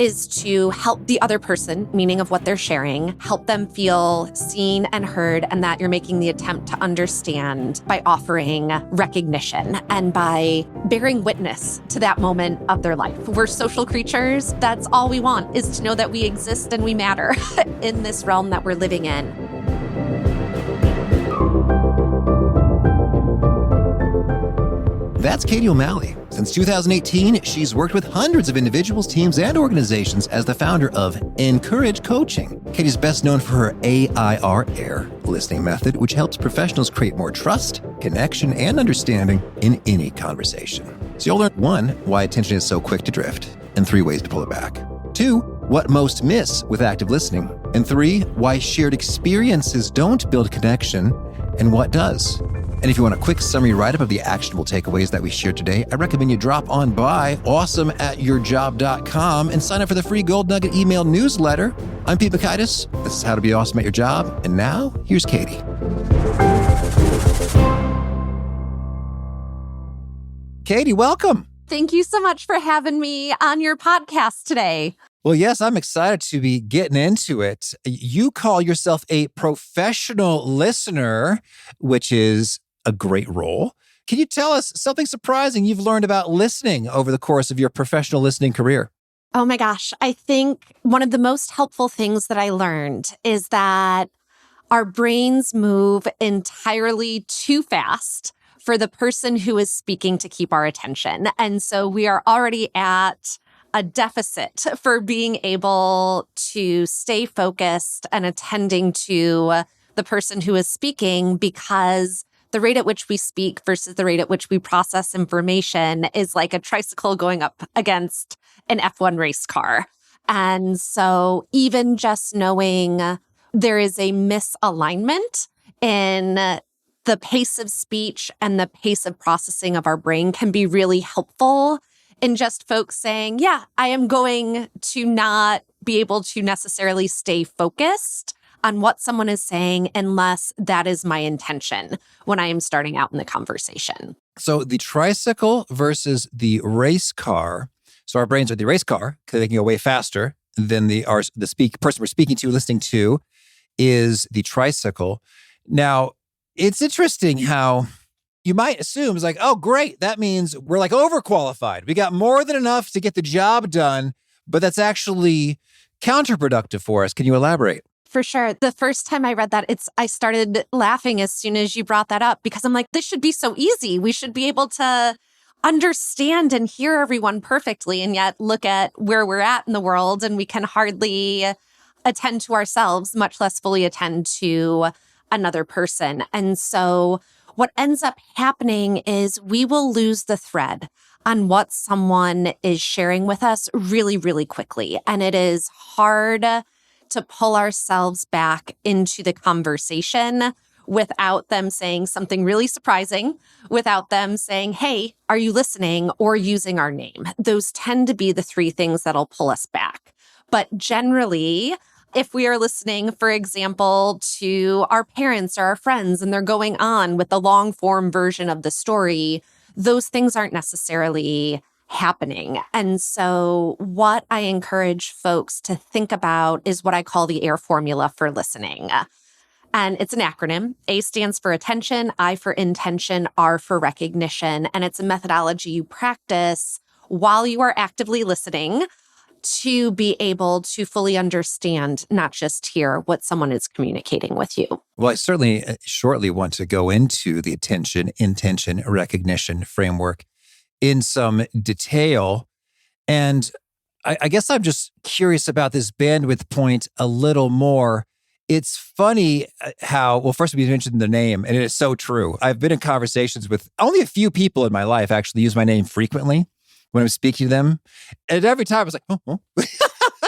is to help the other person, meaning of what they're sharing, help them feel seen and heard, and that you're making the attempt to understand by offering recognition and by bearing witness to that moment of their life. We're social creatures. That's all we want, is to know that we exist and we matter in this realm that we're living in. That's Katie O'Malley. Since 2018, she's worked with hundreds of individuals, teams, and organizations as the founder of Encourage Coaching. Katie's best known for her AIR listening method, which helps professionals create more trust, connection, and understanding in any conversation. So you'll learn 1, why attention is so quick to drift, and 3 ways to pull it back. 2, what most miss with active listening. And 3, why shared experiences don't build connection and what does. And if you want a quick summary write-up of the actionable takeaways that we shared today, I recommend you drop on by awesomeatyourjob.com and sign up for the free Gold Nugget email newsletter. I'm Pete Makaitis. This is How to Be Awesome at Your Job. And now, here's Katie. Katie, welcome. Thank you so much for having me on your podcast today. Well, yes, I'm excited to be getting into it. You call yourself a professional listener, which is a great role. Can you tell us something surprising you've learned about listening over the course of your professional listening career? Oh my gosh. I think one of the most helpful things that I learned is that our brains move entirely too fast for the person who is speaking to keep our attention. And so we are already at a deficit for being able to stay focused and attending to the person who is speaking, because the rate at which we speak versus the rate at which we process information is like a tricycle going up against an F1 race car. And so even just knowing there is a misalignment in the pace of speech and the pace of processing of our brain can be really helpful in just folks saying, yeah, I am going to not be able to necessarily stay focused on what someone is saying unless that is my intention when I am starting out in the conversation. So the tricycle versus the race car. So our brains are the race car because they can go way faster than the person we're speaking to, listening to, is the tricycle. Now, it's interesting how you might assume it's like, oh, great. That means we're like overqualified. We got more than enough to get the job done, but that's actually counterproductive for us. Can you elaborate? For sure. The first time I read that, I started laughing as soon as you brought that up, because I'm like, this should be so easy. We should be able to understand and hear everyone perfectly. And yet look at where we're at in the world, and we can hardly attend to ourselves, much less fully attend to another person. And so what ends up happening is we will lose the thread on what someone is sharing with us really, really quickly. And it is hard to pull ourselves back into the conversation without them saying something really surprising, without them saying, hey, are you listening, or using our name. Those tend to be the 3 things that'll pull us back. But generally, if we are listening, for example, to our parents or our friends, and they're going on with the long form version of the story, those things aren't necessarily happening. And so what I encourage folks to think about is what I call the AIR formula for listening. And it's an acronym. A stands for attention, I for intention, R for recognition. And it's a methodology you practice while you are actively listening to be able to fully understand, not just hear, what someone is communicating with you. Well, I certainly shortly want to go into the attention, intention, recognition framework in some detail. And I guess I'm just curious about this bandwidth point a little more. It's funny how, well, first we mentioned the name, and it is so true. I've been in conversations with only a few people in my life actually use my name frequently when I'm speaking to them. And every time it's like, oh.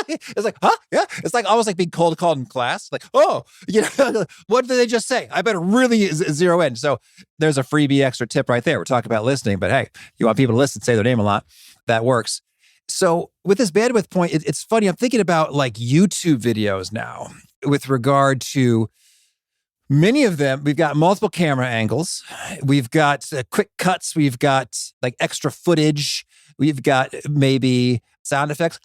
It's like, huh? Yeah. It's like almost like being cold called in class. Like, oh, what did they just say? I better really zero in. So there's a freebie extra tip right there. We're talking about listening, but hey, you want people to listen, say their name a lot. That works. So with this bandwidth point, it's funny. I'm thinking about like YouTube videos now with regard to many of them. We've got multiple camera angles. We've got quick cuts. We've got like extra footage. We've got maybe sound effects.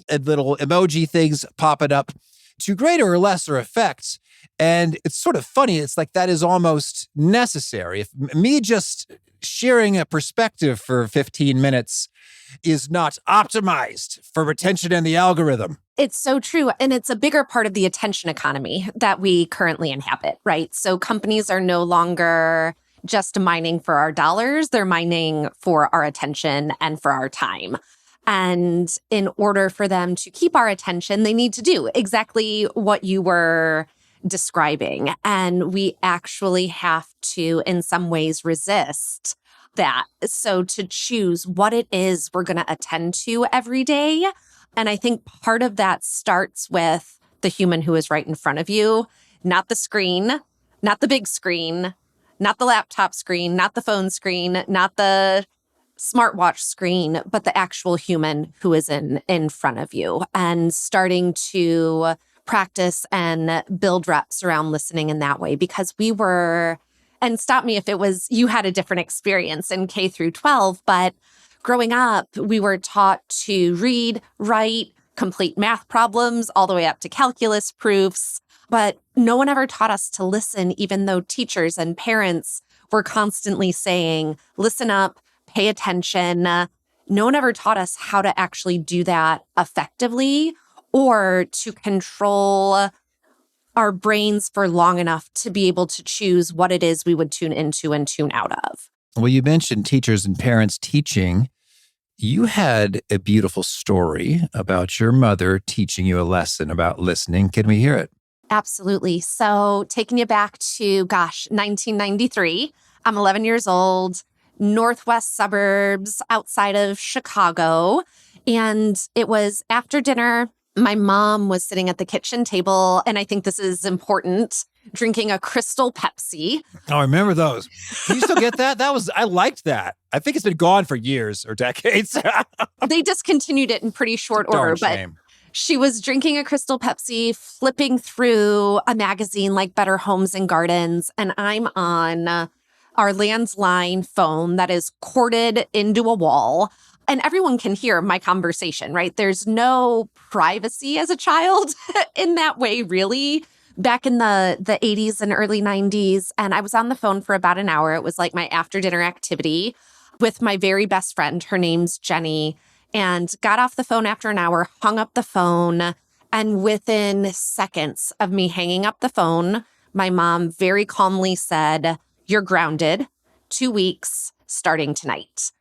and little emoji things popping up to greater or lesser effect. And it's sort of funny. It's like that is almost necessary. If me just sharing a perspective for 15 minutes is not optimized for retention in the algorithm. It's so true. And it's a bigger part of the attention economy that we currently inhabit, right? So companies are no longer just mining for our dollars. They're mining for our attention and for our time. And in order for them to keep our attention, they need to do exactly what you were describing. And we actually have to, in some ways, resist that. So to choose what it is we're going to attend to every day. And I think part of that starts with the human who is right in front of you, not the screen, not the big screen, not the laptop screen, not the phone screen, not the smartwatch screen, but the actual human who is in front of you, and starting to practice and build reps around listening in that way. Because we were, and stop me if it was, you had a different experience in K through 12, but growing up, we were taught to read, write, complete math problems, all the way up to calculus proofs. But no one ever taught us to listen, even though teachers and parents were constantly saying, listen up, pay attention. No one ever taught us how to actually do that effectively or to control our brains for long enough to be able to choose what it is we would tune into and tune out of. Well, you mentioned teachers and parents teaching. You had a beautiful story about your mother teaching you a lesson about listening. Can we hear it? Absolutely. So taking you back to, 1993, I'm 11 years old, northwest suburbs outside of Chicago. And it was after dinner. My mom was sitting at the kitchen table, and I think this is important, drinking a Crystal Pepsi. Oh, I remember those. Can you still get that? I liked that. I think it's been gone for years or decades. They discontinued it in pretty short order, but she was drinking a Crystal Pepsi, flipping through a magazine like Better Homes and Gardens, and I'm on our landline phone that is corded into a wall. And everyone can hear my conversation, right? There's no privacy as a child in that way, really. Back in the 80s and early 90s, and I was on the phone for about an hour. It was like my after dinner activity with my very best friend. Her name's Jenny, and got off the phone after an hour, hung up the phone. And within seconds of me hanging up the phone, my mom very calmly said, "You're grounded, 2 weeks starting tonight."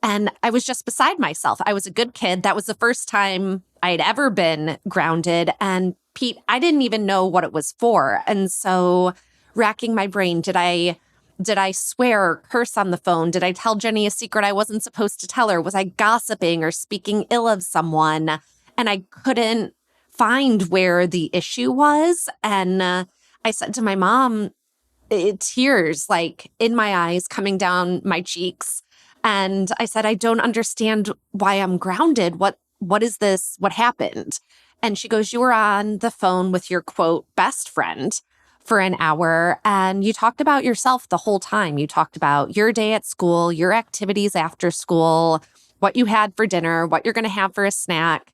And I was just beside myself. I was a good kid. That was the first time I had ever been grounded. And Pete, I didn't even know what it was for. And so racking my brain, did I swear or curse on the phone? Did I tell Jenny a secret I wasn't supposed to tell her? Was I gossiping or speaking ill of someone? And I couldn't find where the issue was. And I said to my mom, tears like in my eyes coming down my cheeks. And I said, "I don't understand why I'm grounded. What is this? What happened?" And she goes, "You were on the phone with your, quote, best friend for an hour, and you talked about yourself the whole time. You talked about your day at school, your activities after school, what you had for dinner, what you're going to have for a snack.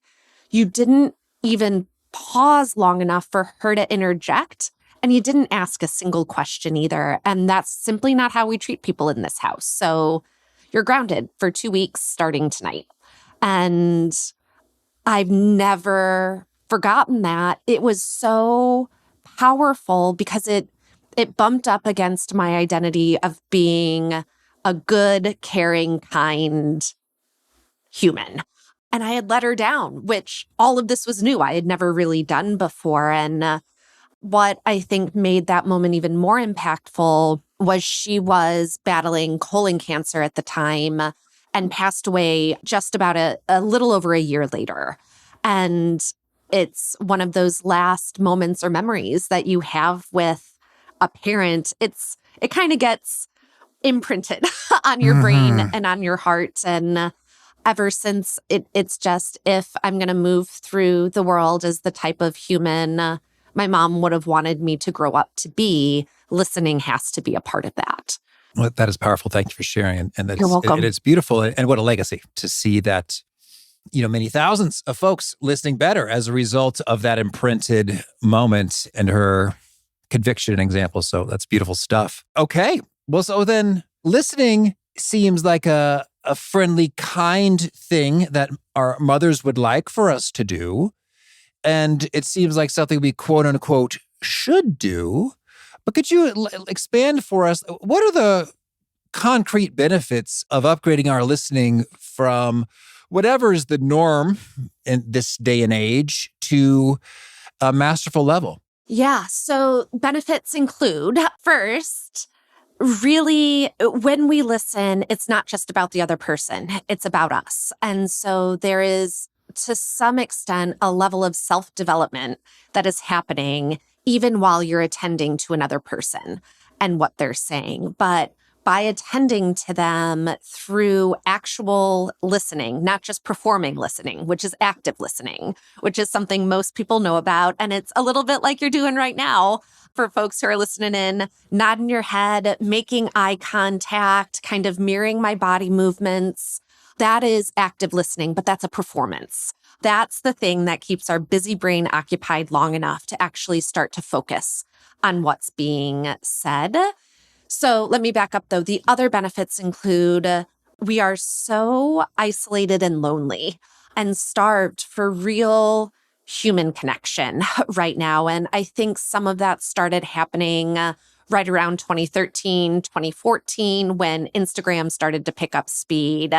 You didn't even pause long enough for her to interject, and you didn't ask a single question either. And that's simply not how we treat people in this house. So you're grounded for 2 weeks starting tonight." And I've never forgotten that. It was so powerful because it bumped up against my identity of being a good, caring, kind human. And I had let her down, which all of this was new. I had never really done before. And what I think made that moment even more impactful was she was battling colon cancer at the time and passed away just about a little over a year later. And it's one of those last moments or memories that you have with a parent. It kind of gets imprinted on your brain and on your heart. And ever since, it's just, if I'm going to move through the world as the type of human my mom would have wanted me to grow up to be, listening has to be a part of that. Well, that is powerful. Thank you for sharing. And that's, You're welcome. It's beautiful. And what a legacy to see that many thousands of folks listening better as a result of that imprinted moment and her conviction and example. So that's beautiful stuff. Okay. Well, so then listening seems like a friendly, kind thing that our mothers would like for us to do. And it seems like something we quote unquote should do. But could you expand for us? What are the concrete benefits of upgrading our listening from whatever is the norm in this day and age to a masterful level? Yeah. So benefits include, first, really, when we listen, it's not just about the other person, it's about us. And so there is, to some extent, a level of self-development that is happening even while you're attending to another person and what they're saying. But by attending to them through actual listening, not just performing listening, which is active listening, which is something most people know about. And it's a little bit like you're doing right now for folks who are listening in, nodding your head, making eye contact, kind of mirroring my body movements. That is active listening, but that's a performance. That's the thing that keeps our busy brain occupied long enough to actually start to focus on what's being said. So let me back up, though. The other benefits include we are so isolated and lonely and starved for real human connection right now. And I think some of that started happening right around 2013, 2014, when Instagram started to pick up speed,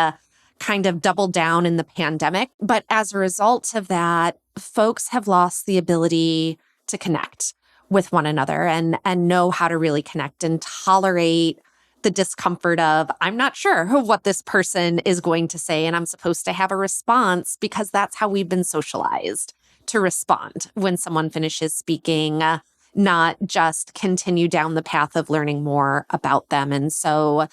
kind of doubled down in the pandemic. But as a result of that, folks have lost the ability to connect with one another and know how to really connect and tolerate the discomfort of, I'm not sure what this person is going to say, and I'm supposed to have a response, because that's how we've been socialized to respond when someone finishes speaking, not just continue down the path of learning more about them. And so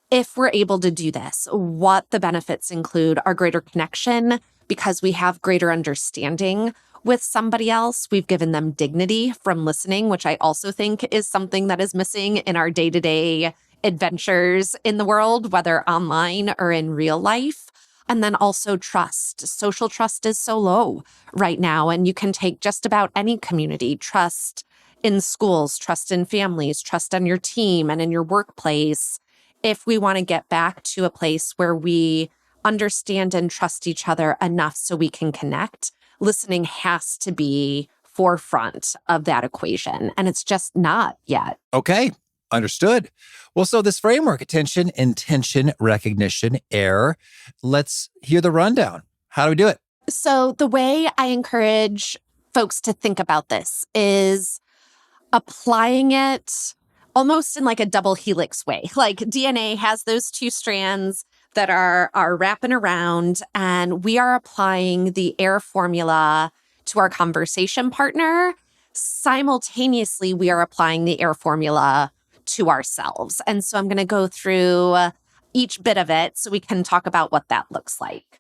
if we're able to do this, what the benefits include are greater connection because we have greater understanding with somebody else. We've given them dignity from listening, which I also think is something that is missing in our day-to-day adventures in the world, whether online or in real life. And then also trust. Social trust is so low right now, and you can take just about any community, trust in schools, trust in families, trust on your team and in your workplace. If we want to get back to a place where we understand and trust each other enough so we can connect, listening has to be forefront of that equation. And it's just not yet. Okay, understood. Well, so this framework, attention, intention, recognition, AIR, let's hear the rundown. How do we do it? So the way I encourage folks to think about this is applying it almost in like a double helix way. Like DNA has those two strands that are wrapping around, and we are applying the AIR formula to our conversation partner. Simultaneously, we are applying the AIR formula to ourselves. And so I'm going to go through each bit of it so we can talk about what that looks like.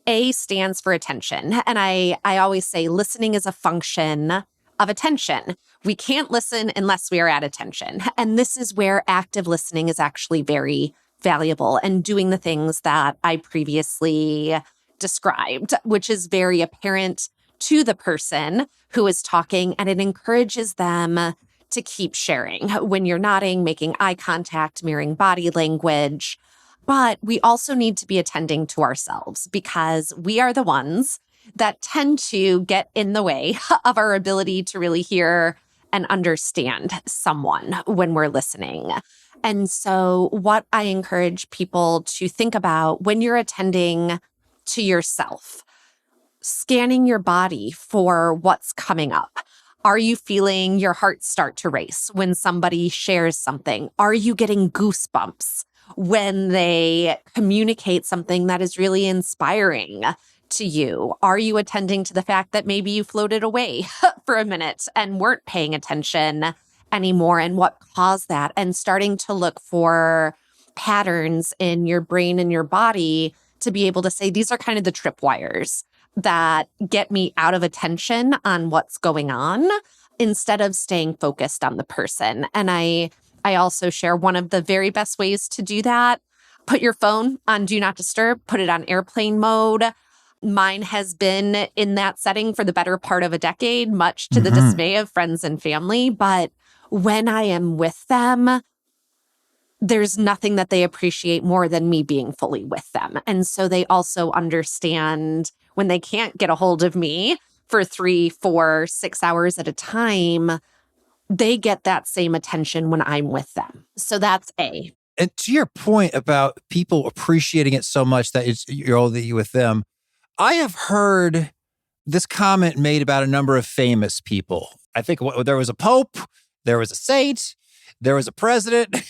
A stands for attention. And I always say listening is a function of attention. We can't listen unless we are at attention. And this is where active listening is actually very valuable, and doing the things that I previously described, which is very apparent to the person who is talking, and it encourages them to keep sharing when you're nodding, making eye contact, mirroring body language. But we also need to be attending to ourselves, because we are the ones that tend to get in the way of our ability to really hear and understand someone when we're listening. And so what I encourage people to think about when you're attending to yourself, scanning your body for what's coming up. Are you feeling your heart start to race when somebody shares something? Are you getting goosebumps when they communicate something that is really inspiring to you? Are you attending to the fact that maybe you floated away for a minute and weren't paying attention anymore, and what caused that? And starting to look for patterns in your brain and your body to be able to say, these are kind of the tripwires that get me out of attention on what's going on instead of staying focused on the person. And I also share one of the very best ways to do that. Put your phone on Do Not Disturb, put it on airplane mode. Mine has been in that setting for the better part of a decade, much to the dismay of friends and family. But when I am with them, there's nothing that they appreciate more than me being fully with them. And so they also understand when they can't get a hold of me for 3, 4, 6 hours at a time, they get that same attention when I'm with them. So that's A. And to your point about people appreciating it so much that you're only with them, I have heard this comment made about a number of famous people. I think there was a pope, there was a saint, there was a president,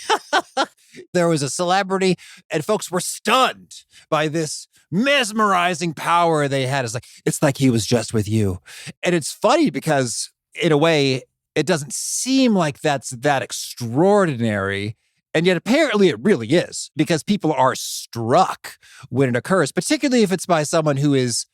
there was a celebrity, and folks were stunned by this mesmerizing power they had. It's like he was just with you. And it's funny because in a way, it doesn't seem like that's that extraordinary. And yet apparently it really is, because people are struck when it occurs, particularly if it's by someone who is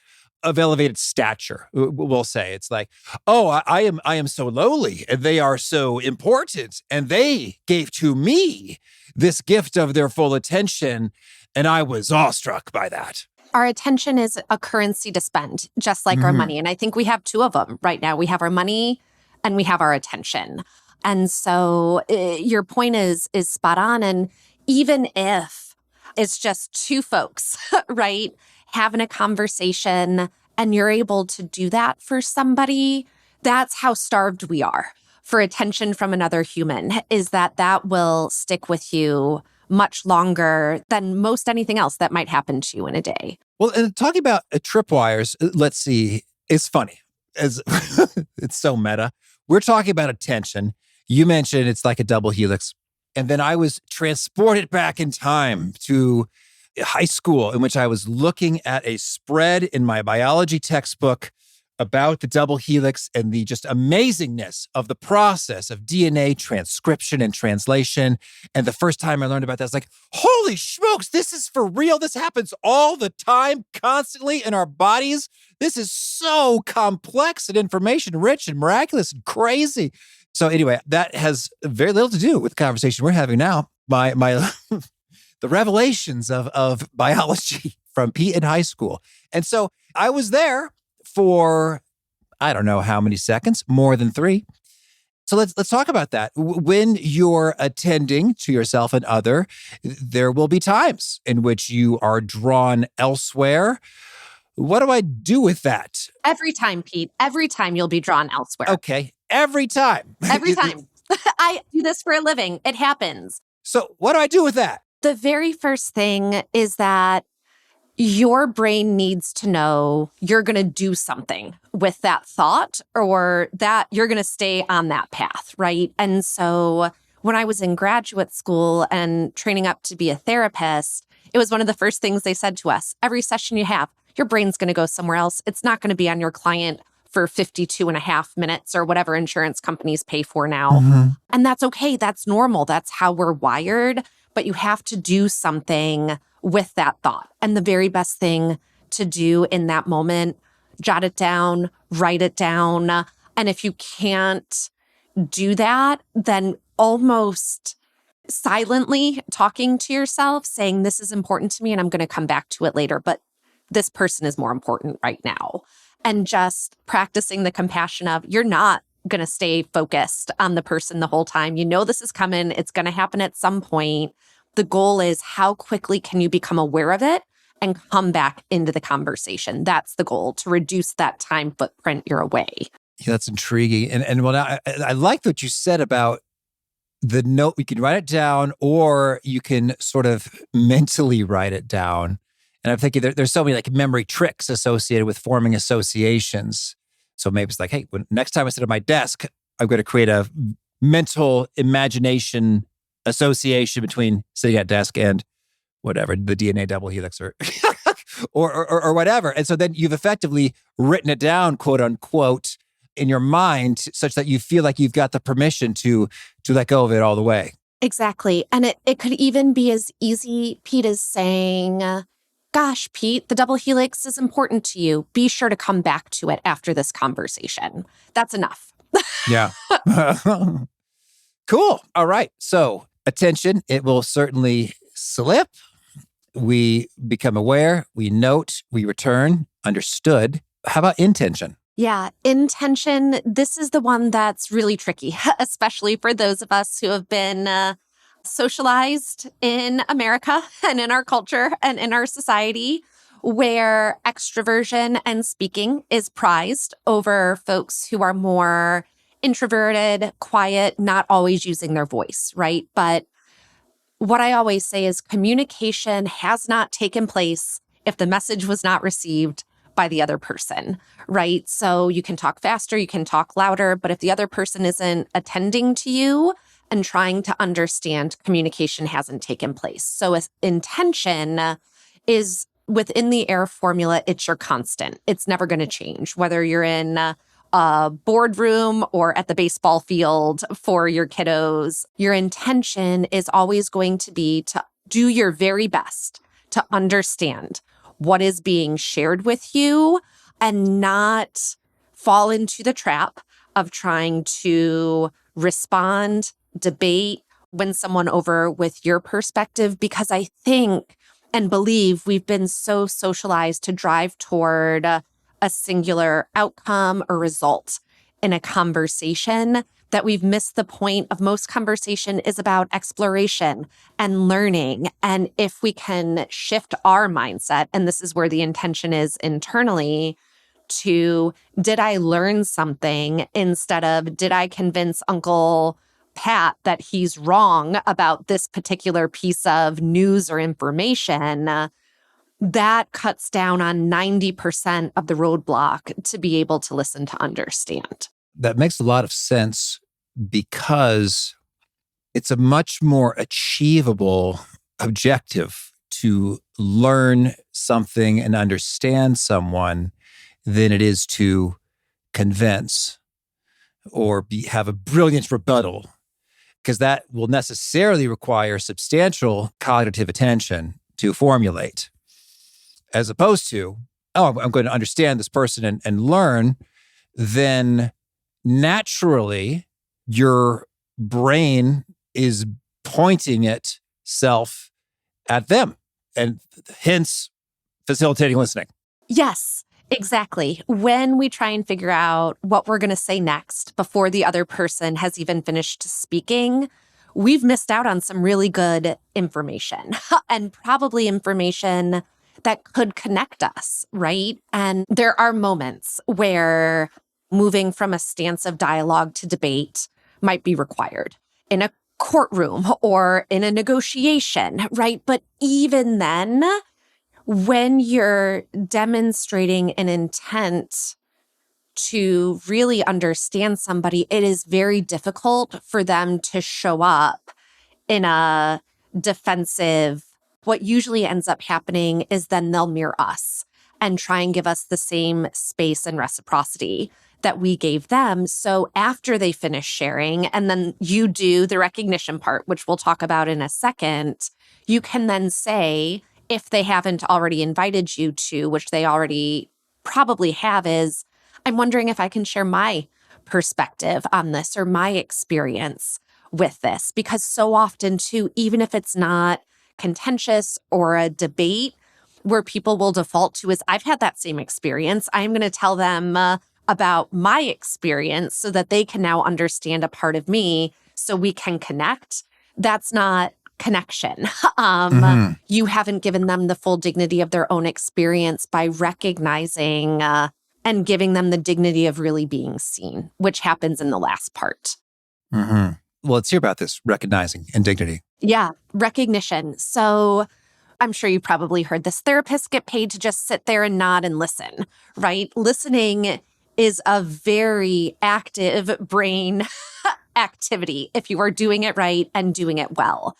of elevated stature. We'll say it's like, oh, I am so lowly and they are so important and they gave to me this gift of their full attention. And I was awestruck by that. Our attention is a currency to spend, just like our money. And I think we have two of them right now. We have our money and we have our attention. And so your point is spot on. And even if it's just two folks, right, having a conversation and you're able to do that for somebody, that's how starved we are for attention from another human, is that will stick with you much longer than most anything else that might happen to you in a day. Well, and talking about tripwires, let's see, it's funny. It's so meta. We're talking about attention. You mentioned it's like a double helix. And then I was transported back in time to high school, in which I was looking at a spread in my biology textbook about the double helix and the just amazingness of the process of DNA transcription and translation. And the first time I learned about that, I was like, holy smokes, this is for real. This happens all the time, constantly in our bodies. This is so complex and information rich and miraculous and crazy. So anyway, that has very little to do with the conversation we're having now. My the revelations of biology from Pete in high school. And so I was there for, I don't know how many seconds, more than 3. So let's talk about that. When you're attending to yourself and other, there will be times in which you are drawn elsewhere. What do I do with that? Every time, Pete. Every time you'll be drawn elsewhere. Okay. Every time. Every time. I do this for a living. It happens. So what do I do with that? The very first thing is that your brain needs to know you're going to do something with that thought, or that you're going to stay on that path, right? And so when I was in graduate school and training up to be a therapist, it was one of the first things they said to us. Every session you have, your brain's going to go somewhere else. It's not going to be on your client for 52 and a half minutes or whatever insurance companies pay for now. And that's okay. That's normal. That's how we're wired. But you have to do something with that thought. And the very best thing to do in that moment, jot it down, write it down. And if you can't do that, then almost silently talking to yourself, saying, this is important to me and I'm going to come back to it later, but this person is more important right now. And just practicing the compassion of, you're not going to stay focused on the person the whole time. You know this is coming. It's going to happen at some point. The goal is, how quickly can you become aware of it and come back into the conversation? That's the goal, to reduce that time footprint you're away. Yeah, that's intriguing. And well, I like what you said about the note. You can write it down, or you can sort of mentally write it down. And I'm thinking there's so many like memory tricks associated with forming associations. So maybe it's like, hey, next time I sit at my desk, I'm going to create a mental imagination association between sitting at desk and whatever, the DNA double helix or or whatever. And so then you've effectively written it down, quote unquote, in your mind, such that you feel like you've got the permission to let go of it all the way. Exactly. And it could even be as easy, Pete, as saying, gosh, Pete, the double helix is important to you. Be sure to come back to it after this conversation. That's enough. Yeah. Cool. All right. So attention, it will certainly slip. We become aware, we note, we return. understood. How about intention? Yeah, intention. This is the one that's really tricky, especially for those of us who have been socialized in America and in our culture and in our society, where extroversion and speaking is prized over folks who are more introverted, quiet, not always using their voice, right? But what I always say is communication has not taken place if the message was not received by the other person, right? So you can talk faster, you can talk louder, but if the other person isn't attending to you and trying to understand, communication hasn't taken place. So intention is within the AIR formula, it's your constant. It's never going to change, whether you're in a boardroom or at the baseball field for your kiddos. Your intention is always going to be to do your very best to understand what is being shared with you and not fall into the trap of trying to respond, debate, win someone over with your perspective, because I think and believe we've been so socialized to drive toward a singular outcome or result in a conversation that we've missed the point of most conversation is about exploration and learning. And if we can shift our mindset, and this is where the intention is internally, to did I learn something instead of did I convince Uncle Pat that he's wrong about this particular piece of news or information, that cuts down on 90% of the roadblock to be able to listen to understand. That makes a lot of sense because it's a much more achievable objective to learn something and understand someone than it is to convince or have a brilliant rebuttal, because that will necessarily require substantial cognitive attention to formulate, as opposed to, oh, I'm going to understand this person and learn, then naturally your brain is pointing itself at them and hence facilitating listening. Yes, exactly. When we try and figure out what we're going to say next before the other person has even finished speaking, we've missed out on some really good information and probably information that could connect us, right? And there are moments where moving from a stance of dialogue to debate might be required in a courtroom or in a negotiation, right? But even then, when you're demonstrating an intent to really understand somebody, it is very difficult for them to show up in a defensive. What usually ends up happening is then they'll mirror us and try and give us the same space and reciprocity that we gave them. So after they finish sharing, and then you do the recognition part, which we'll talk about in a second, you can then say, if they haven't already invited you to, which they already probably have, is, I'm wondering if I can share my perspective on this or my experience with this. Because so often too, even if it's not contentious or a debate, where people will default to is, I've had that same experience. I'm going to tell them about my experience so that they can now understand a part of me so we can connect. That's not connection. You haven't given them the full dignity of their own experience by recognizing and giving them the dignity of really being seen, which happens in the last part. Well, let's hear about this recognizing and dignity. Yeah, recognition. So I'm sure you probably heard this. Therapists get paid to just sit there and nod and listen, right? Listening is a very active brain activity if you are doing it right and doing it well.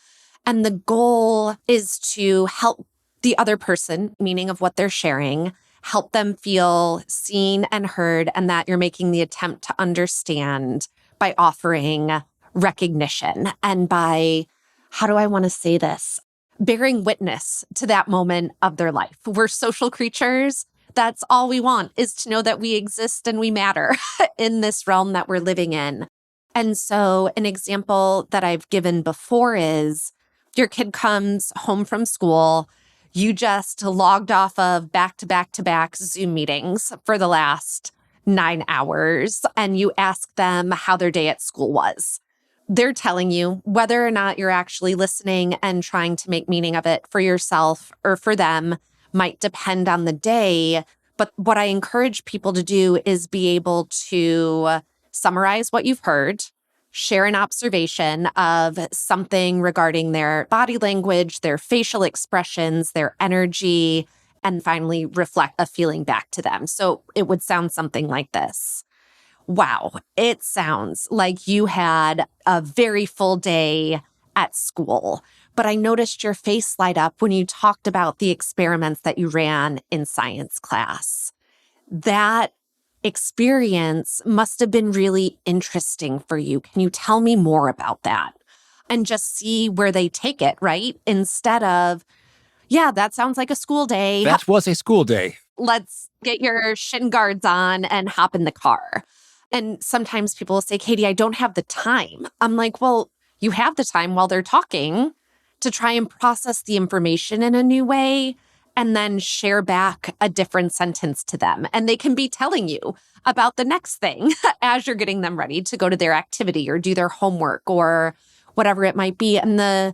And the goal is to help the other person, meaning of what they're sharing, help them feel seen and heard, and that you're making the attempt to understand by offering recognition and by, how do I want to say this? Bearing witness to that moment of their life. We're social creatures. That's all we want, is to know that we exist and we matter in this realm that we're living in. And so an example that I've given before is your kid comes home from school, You just logged off of back to back to back Zoom meetings for the last 9 hours and you ask them how their day at school was. They're telling you whether or not you're actually listening and trying to make meaning of it for yourself or for them might depend on the day. But what I encourage people to do is be able to summarize what you've heard, share an observation of something regarding their body language, their facial expressions, their energy, and finally reflect a feeling back to them. So it would sound something like this. Wow, it sounds like you had a very full day at school, but I noticed your face light up when you talked about the experiments that you ran in science class. That experience must have been really interesting for you. Can you tell me more about that? And just see where they take it, right? Instead of, yeah, that sounds like a school day. That was a school day. Let's get your shin guards on and hop in the car. And sometimes people will say, Katie, I don't have the time. I'm like, well, you have the time while they're talking to try and process the information in a new way and then share back a different sentence to them. And they can be telling you about the next thing as you're getting them ready to go to their activity or do their homework or whatever it might be. And the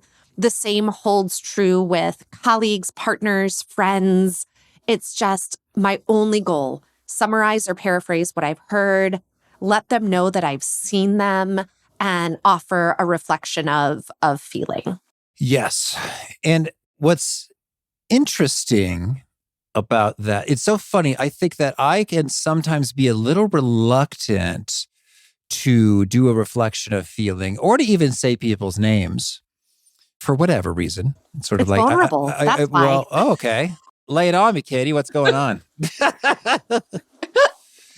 same holds true with colleagues, partners, friends. It's just my only goal. Summarize or paraphrase what I've heard, let them know that I've seen them, and offer a reflection of feeling. Yes. And what's interesting about that, it's so funny. I think that I can sometimes be a little reluctant to do a reflection of feeling or to even say people's names for whatever reason. It's sort of It's like, vulnerable. That's why. well, okay. Lay it on me, Katie. What's going on?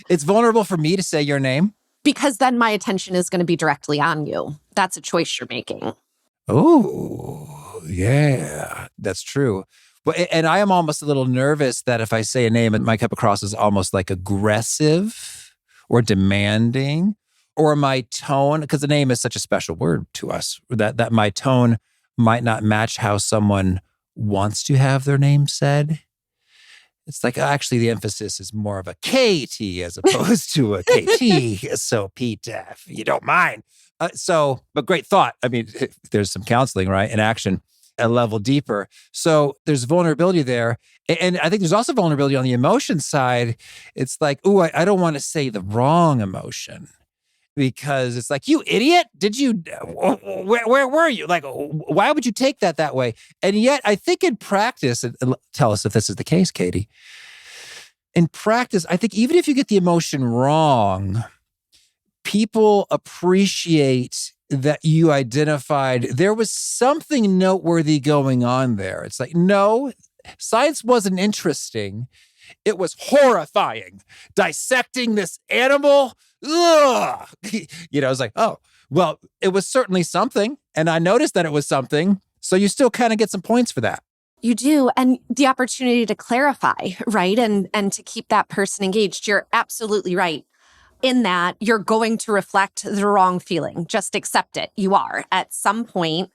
It's vulnerable for me to say your name. Because then my attention is going to be directly on you. That's a choice you're making. Oh, yeah, that's true. But and I am almost a little nervous that if I say a name, it might come across as almost like aggressive or demanding, or my tone, because the name is such a special word to us, that my tone might not match how someone wants to have their name said. It's like, actually, the emphasis is more of a KT as opposed to a KT. So, Pete, if you don't mind. But great thought. I mean, there's some counseling, right? In action, a level deeper. So there's vulnerability there. And I think there's also vulnerability on the emotion side. It's like, I don't want to say the wrong emotion. Because it's like, you idiot, did you, where were you? Like, why would you take that way? And yet I think in practice, and tell us if this is the case, Katie. In practice, I think even if you get the emotion wrong, people appreciate that you identified there was something noteworthy going on there. It's like, no, science wasn't interesting. It was horrifying. Dissecting this animal. Ugh. It's like, oh, well, it was certainly something. And I noticed that it was something. So you still kind of get some points for that. You do. And the opportunity to clarify, right? And to keep that person engaged. You're absolutely right. In that you're going to reflect the wrong feeling. Just accept it. You are at some point.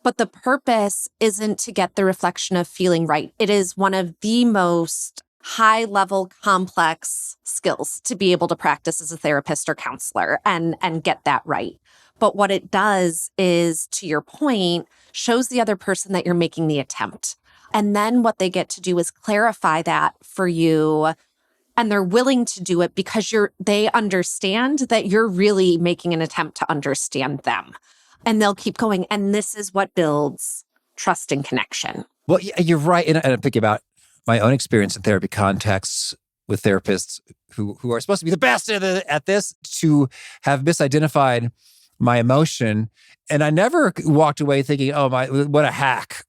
But the purpose isn't to get the reflection of feeling right. It is one of the most high-level, complex skills to be able to practice as a therapist or counselor and get that right. But what it does is, to your point, shows the other person that you're making the attempt. And then what they get to do is clarify that for you. And they're willing to do it because they understand that you're really making an attempt to understand them. And they'll keep going. And this is what builds trust and connection. Well, yeah, you're right. And I'm thinking about my own experience in therapy contexts with therapists who are supposed to be the best at this, to have misidentified my emotion. And I never walked away thinking, oh, what a hack.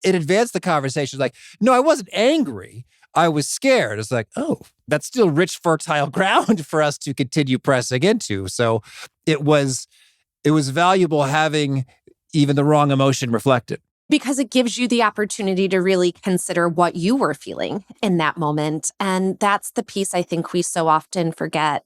It advanced the conversation. Like, no, I wasn't angry. I was scared. It's like, oh, that's still rich, fertile ground for us to continue pressing into. So it was valuable having even the wrong emotion reflected. Because it gives you the opportunity to really consider what you were feeling in that moment. And that's the piece I think we so often forget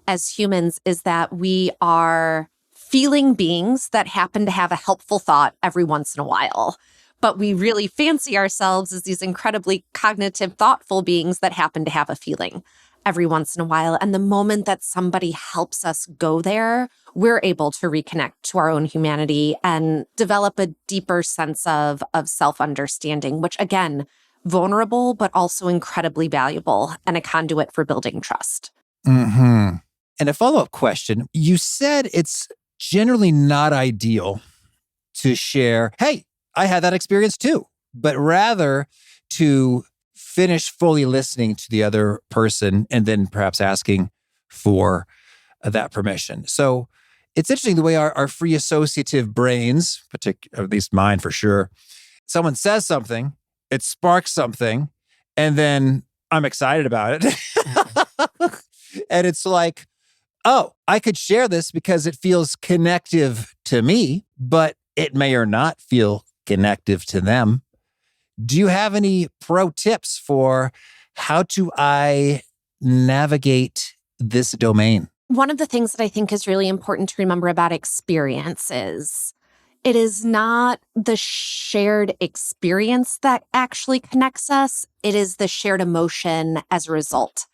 as humans, is that we are feeling beings that happen to have a helpful thought every once in a while. but we really fancy ourselves as these incredibly cognitive, thoughtful beings that happen to have a feeling every once in a while. And the moment that somebody helps us go there, we're able to reconnect to our own humanity and develop a deeper sense of self-understanding, which again, vulnerable, but also incredibly valuable and a conduit for building trust. Mm-hmm. And a follow-up question. You said it's generally not ideal to share, hey, I had that experience too, but rather to finish fully listening to the other person and then perhaps asking for that permission. So it's interesting the way our free associative brains, particularly at least mine for sure, someone says something, it sparks something, and then I'm excited about it. And it's like, oh, I could share this because it feels connective to me, but it may or not feel connective to them. Do you have any pro tips for how do I navigate this domain? One of the things that I think is really important to remember about experience is it is not the shared experience that actually connects us. It is the shared emotion as a result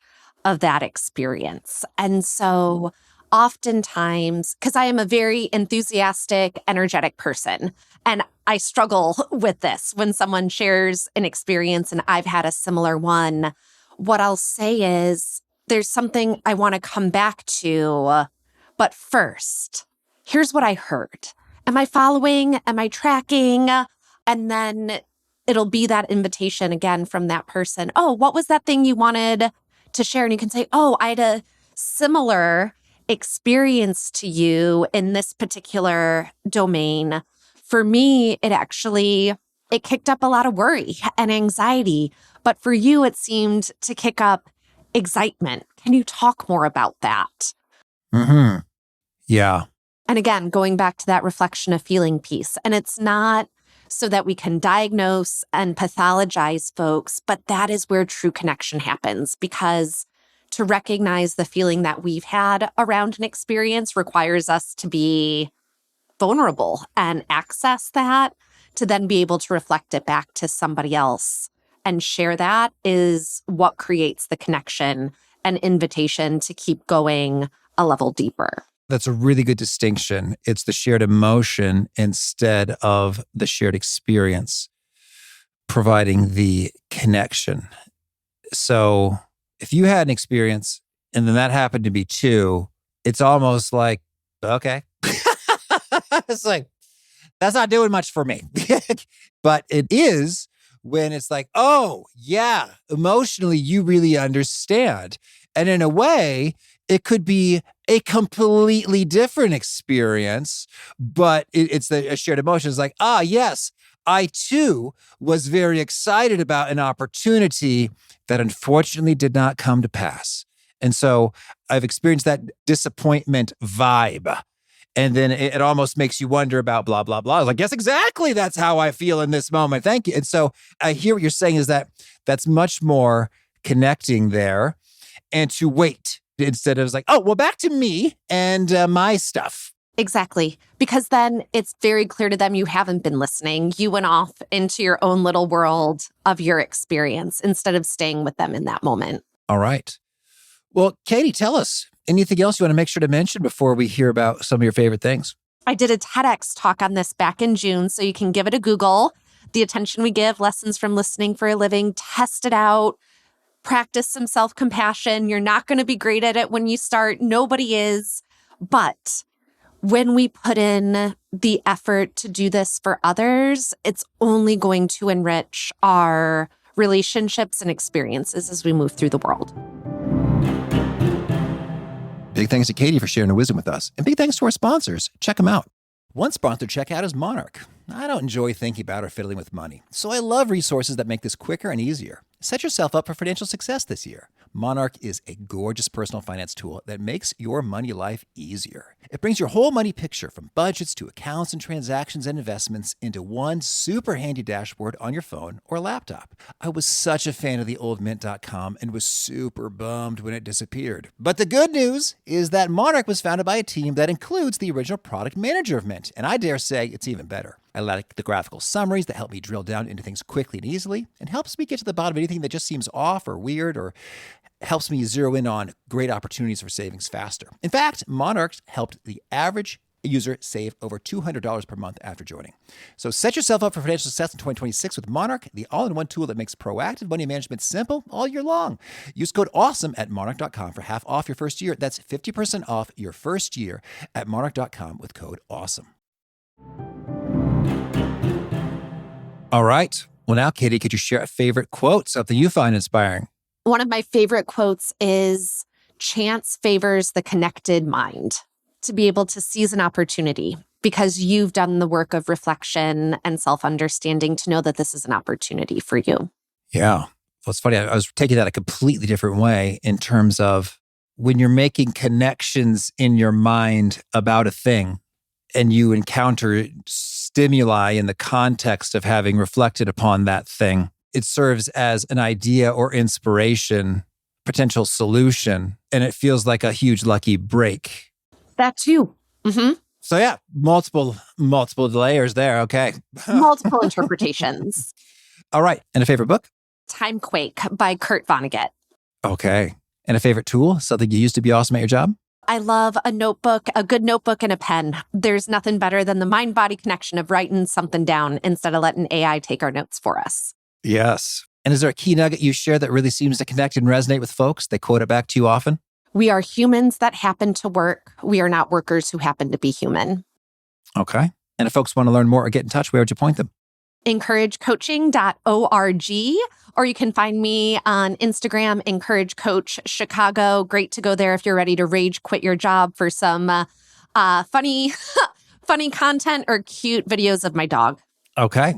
of that experience. And so oftentimes, because I am a very enthusiastic, energetic person, and I struggle with this when someone shares an experience and I've had a similar one, what I'll say is there's something I want to come back to, but first, here's what I heard. Am I following? Am I tracking? And then it'll be that invitation again from that person. Oh, what was that thing you wanted to share? And you can say, oh, I had a similar experience to you in this particular domain. For me, it kicked up a lot of worry and anxiety. But for you, it seemed to kick up excitement. Can you talk more about that? Mm-hmm. Yeah. And again, going back to that reflection of feeling piece. And it's not so that we can diagnose and pathologize folks, but that is where true connection happens, because to recognize the feeling that we've had around an experience requires us to be vulnerable and access that, to then be able to reflect it back to somebody else and share that is what creates the connection and invitation to keep going a level deeper. That's a really good distinction. It's the shared emotion instead of the shared experience providing the connection. So if you had an experience and then that happened to be too, it's almost like, okay. It's like, that's not doing much for me. But it is when it's like, oh, yeah, emotionally, you really understand. And in a way, it could be a completely different experience, but it's a shared emotion. It's like, ah, yes, I too was very excited about an opportunity that unfortunately did not come to pass. And so I've experienced that disappointment vibe. And then it almost makes you wonder about blah, blah, blah. I was like, yes, exactly. That's how I feel in this moment. Thank you. And so I hear what you're saying is that that's much more connecting there, and to wait instead of like, oh, well, back to me and my stuff. Exactly. Because then it's very clear to them you haven't been listening. You went off into your own little world of your experience instead of staying with them in that moment. All right. Well, Katie, tell us anything else you want to make sure to mention before we hear about some of your favorite things. I did a TEDx talk on this back in June, so you can give it a Google. The Attention We Give, Lessons from Listening for a Living. Test it out. Practice some self-compassion. You're not going to be great at it when you start. Nobody is. But when we put in the effort to do this for others, it's only going to enrich our relationships and experiences as we move through the world. Big thanks to Katie for sharing her wisdom with us. And big thanks to our sponsors. Check them out. One sponsored checkout is Monarch. I don't enjoy thinking about or fiddling with money, so I love resources that make this quicker and easier. Set yourself up for financial success this year. Monarch is a gorgeous personal finance tool that makes your money life easier. It brings your whole money picture from budgets to accounts and transactions and investments into one super handy dashboard on your phone or laptop. I was such a fan of the old Mint.com and was super bummed when it disappeared. But the good news is that Monarch was founded by a team that includes the original product manager of Mint, and I dare say it's even better. I like the graphical summaries that help me drill down into things quickly and easily, and helps me get to the bottom of anything that just seems off or weird, or helps me zero in on great opportunities for savings faster. In fact, Monarch helped the average user save over $200 per month after joining. So set yourself up for financial success in 2026 with Monarch, the all-in-one tool that makes proactive money management simple all year long. Use code AWESOME at monarch.com for half off your first year. That's 50% off your first year at monarch.com with code AWESOME. All right. Well, now, Katie, could you share a favorite quote, something you find inspiring? One of my favorite quotes is, "Chance favors the connected mind." To be able to seize an opportunity because you've done the work of reflection and self-understanding to know that this is an opportunity for you. Yeah. Well, it's funny. I was taking that a completely different way in terms of when you're making connections in your mind about a thing and you encounter stimuli in the context of having reflected upon that thing, it serves as an idea or inspiration, potential solution, and it feels like a huge lucky break. That too. Mm-hmm. So yeah, multiple layers there. Okay. Multiple interpretations. All right. And a favorite book? Timequake by Kurt Vonnegut. Okay. And a favorite tool? Something you used to be awesome at your job? I love a notebook, a good notebook and a pen. There's nothing better than the mind-body connection of writing something down instead of letting AI take our notes for us. Yes. And is there a key nugget you share that really seems to connect and resonate with folks? They quote it back to you often? We are humans that happen to work. We are not workers who happen to be human. Okay. And if folks want to learn more or get in touch, where would you point them? encouragecoaching.org, or you can find me on Instagram, Encourage Coach Chicago. Great to go there if you're ready to rage quit your job for some funny content or cute videos of my dog. Okay.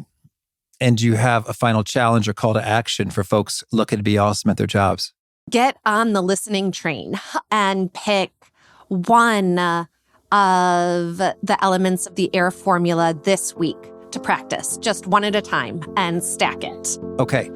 And do you have a final challenge or call to action for folks looking to be awesome at their jobs? Get on the listening train and pick one of the elements of the AIR formula this week to practice, just one at a time, and stack it. Okay.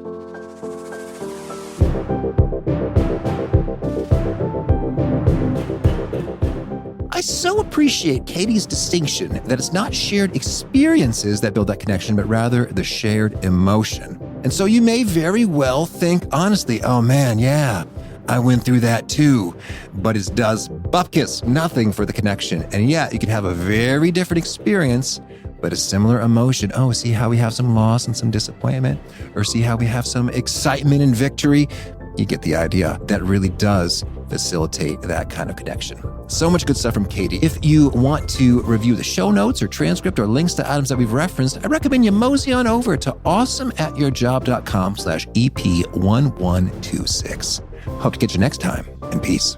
I so appreciate Katie's distinction that it's not shared experiences that build that connection, but rather the shared emotion. And so you may very well think, honestly, oh man, yeah, I went through that too. But it does bupkis, nothing for the connection. And yeah, you can have a very different experience, but a similar emotion. Oh, see how we have some loss and some disappointment, or see how we have some excitement and victory. You get the idea. That really does facilitate that kind of connection. So much good stuff from Katie. If you want to review the show notes or transcript or links to items that we've referenced, I recommend you mosey on over to awesomeatyourjob.com/EP1126. Hope to catch you next time, and peace.